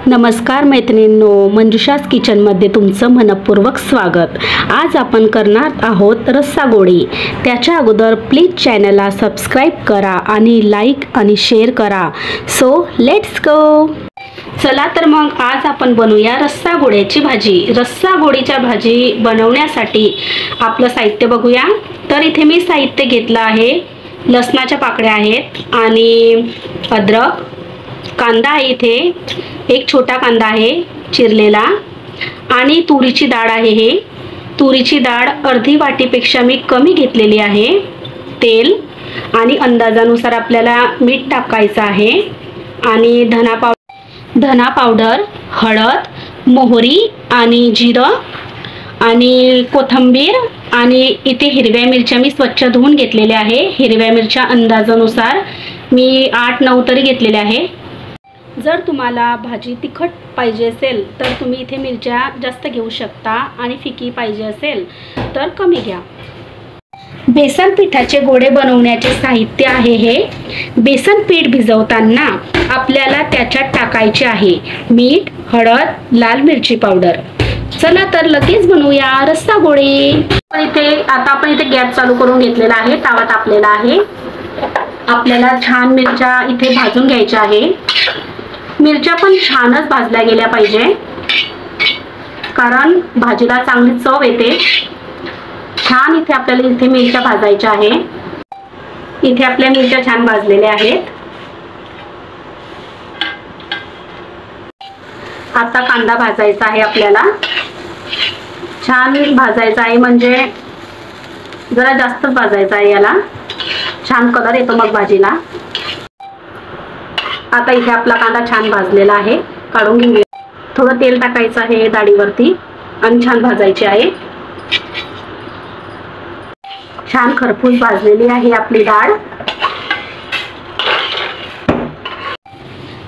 नमस्कार मैत्रिणींनो, मंजुषास किचनमध्ये तुमचं मनपूर्वक स्वागत। आज आपण करणार आहोत रस्सा गोळी। त्याच्या अगोदर प्लीज चॅनलला सबस्क्राइब करा आणि लाईक आणि शेअर करा। So let's go. चला तर मग आज आपण बनवूया रस्सा गोळ्याची भाजी। रस्सा गोळीच्या भाजी बनवण्यासाठी आपलं साहित्य बघूया। तर इथे मी साहित्य घेतलं आहे। लसणाच्या पाकळ्या आहेत आणि अद्रक, कांदा आहे, इथे एक छोटा कांदा आहे चिरलेला, आणि तुरीची डाळ आहे। हे तुरीची डाळ अर्धी वाटीपेक्षा मी कमी घेतलेली आहे। तेल आणि अंदाजानुसार आपल्याला मीठ टाकायचं आहे, आणि धना पावडर, हळद, मोहरी आणि जिरं आणि कोथिंबीर, आणि इथे हिरव्या मिरच्या मी स्वच्छ धुवून घेतलेल्या आहे। हिरव्या मिरच्या अंदाजानुसार मी 8-9 तरी घेतलेल्या आहे। जर तुम्हाला भाजी तिखट पाहिजे असेल तर तुम्ही इथे मिरच्या जास्त घेऊ शकता, आणि फिकी पाहिजे असेल तर कमी घ्या। बेसन पिठाचे गोळे बनवण्याचे साहित्य आहे हे। बेसन पीठ भिजवताना आपल्याला त्याच्यात टाकायचे आहे मीठ, हळद, लाल मिरची पावडर। चला तर लगेच बनवूया रस्सा गोळी। आता आपण इथे गॅस चालू करून घेतलेला आहे, तवा तापलेला आहे। आपल्याला छान मिरच्या इथे भाजून घ्यायच्या आहे। मिरच्या पण छानच भाजल्या गेल्या पाहिजे, कारण भाजीला चांगली चव येते। छान इथे आपल्याला मिरच्या भाजायच्या आहे। इथे आपल्या मिरच्या छान भाजलेल्या आहेत। आता कांदा भाजायचा आहे आपल्याला। छान भाजायचा आहे, म्हणजे जरा जास्तच भाजायचा आहे, याला छान कलर येतो मग भाजीला। आता इथे आपला कांदा छान भाजलेला आहे, काढून घेऊया। थोडं तेल टाकायचं आहे डाळीवरती आणि छान भाजायचे आहे। छान खरपूस भाजलेली आहे आपली डाळ।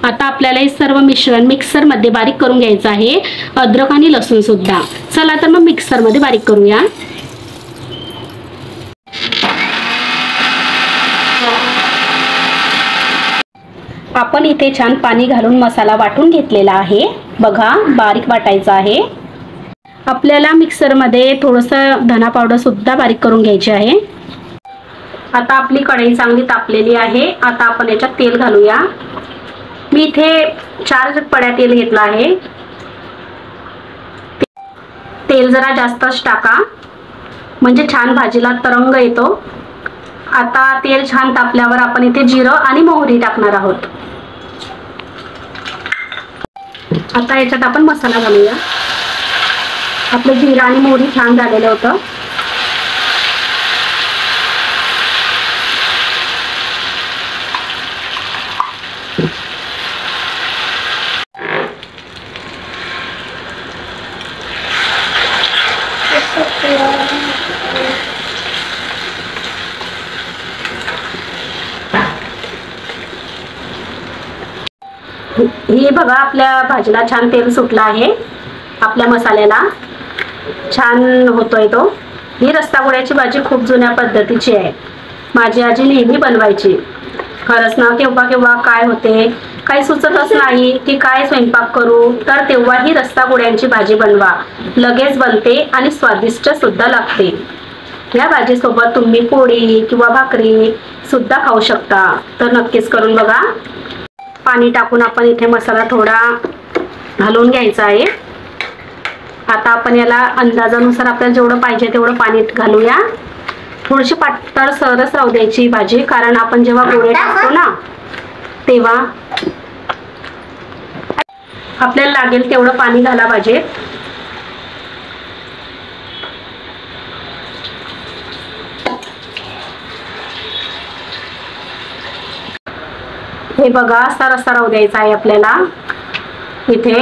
आता आपल्याला हे सर्व मिश्रण मिक्सर मध्ये बारीक करून घ्यायचं आहे, अद्रक आणि लसूण सुद्धा। चला तर मग मिक्सर मध्ये बारीक करूया। आपण इथे छान पाणी घालून मसाला वाटून घेतलेला आहे। बघा, बारीक वाटायचा आहे। आपल्याला मिक्सर मध्ये थोडंसं धना पावडर सुद्धा बारीक करून घ्यायची आहे। आता आपली कढई चांगली तापलेली आहे। आता आपण याच्यात तेल घालूया। मी इथे 4 पड्या तेल घेतला आहे। तेल जरा जास्तच टाका, म्हणजे छान भाजीला तरंग येतो। आता तेल छान तापल्यावर आपण इथे जिरं आणि मोहरी टाकणार आहोत। आता याच्यात आपण मसाला घालूया। आपलं जिरं आणि मोहरी छान झालेलं होतं। हे बघा, आपल्या भाजीला छान तेल सुटलं आहे। आपल्या मसाल्याला छान होतोय तो। ही रस्सा गोळ्याची भाजी खूप जुन्या पद्धतीची आहे। माझी आजी नेहमी बनवायची। खरंच ना, केव्हा केव्हा काय होते, काही सुचतच नाही की काय स्वयंपाक करू, तर तेव्हा ही रस्सा गोळ्यांची भाजी बनवा। लगेच बनते आणि स्वादिष्ट सुद्धा लागते। या भाजीसोबत तुम्ही पोळी किंवा भाकरी सुद्धा खाऊ शकता, तर नक्कीच करून बघा। पाणी टाकून आपण इथे मसाला थोडा घालून घ्यायचा आहे। आता आपण याला अंदाजानुसार आपल्याला जेवढं पाहिजे तेवढं पाणी घालूया। थोडीशी पातळ सरस राहू द्यायची भाजी, कारण आपण जेव्हा गोळे टाकतो ना तेव्हा आपल्याला लागेल तेवढं पाणी घाला भाजीत। हे बघा, असा रस्सा राहू द्यायचा आहे आपल्याला इथे।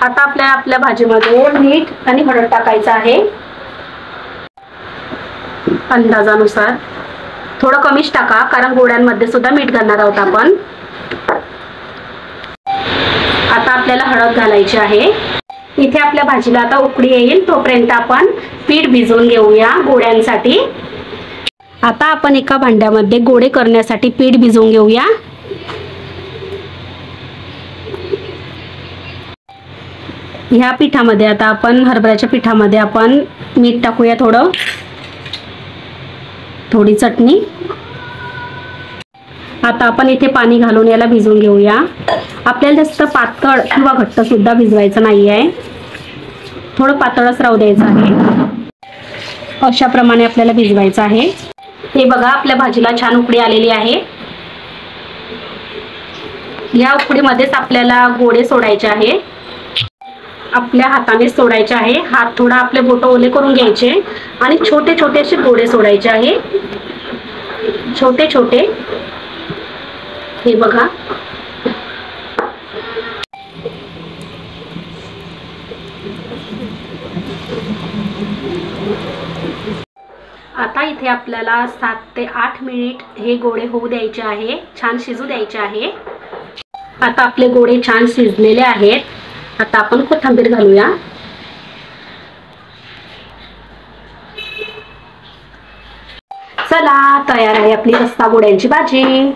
आता आपल्या भाजीमध्ये मीठ आणि हळद टाकायचं आहे अंदाजानुसार। थोडं कमीच टाका, कारण गोळ्यांमध्ये सुद्धा मीठ घालणार आहोत आपण। आता आपल्याला हळद घालायची आहे। इथे आपल्या भाजीला आता उकळी येईल, तोपर्यंत आपण पीठ भिजवून घेऊया गोळ्यांसाठी। आता आपण एका भांड्यामध्ये गोळे करण्यासाठी पीठ भिजवून घेऊया। ह्या पिठामध्ये आता आपण हरभऱ्याच्या पिठामध्ये आपण मीठ टाकूया, थोडी चटणी. आता आपण इथे पाणी घालून याला भिजवून घेऊया. आपल्याला जास्त पातळ किंवा घट्ट सुद्धा भिजवायचं नाही आहे, थोडं पातळच राहू द्यायचं आहे. अशा प्रमाणे आपल्याला भिजवायचं आहे. हे बघा, आपल्या भाजीला छान उकळी आलेली आहे. या उकडीमध्येच आपल्याला गोळे सोडायचे आहे. आपल्या हाताने सोडायचे आहे. हात थोडा आपले बोट ओले करून घ्यायचे आणि छोटे छोटे असे गोळे सोडायचे आहे, छोटे छोटे. हे बघा, आता इथे आपल्याला 7 ते 8 मिनिट हे गोळे होऊ द्यायचे आहे, छान शिजू द्यायचे आहे. आता आपले गोळे छान शिजलेले आहेत. आता आपण कोथिंबीर घालूया. चला, तयार आहे आपली रस्सा गोळ्यांची भाजी.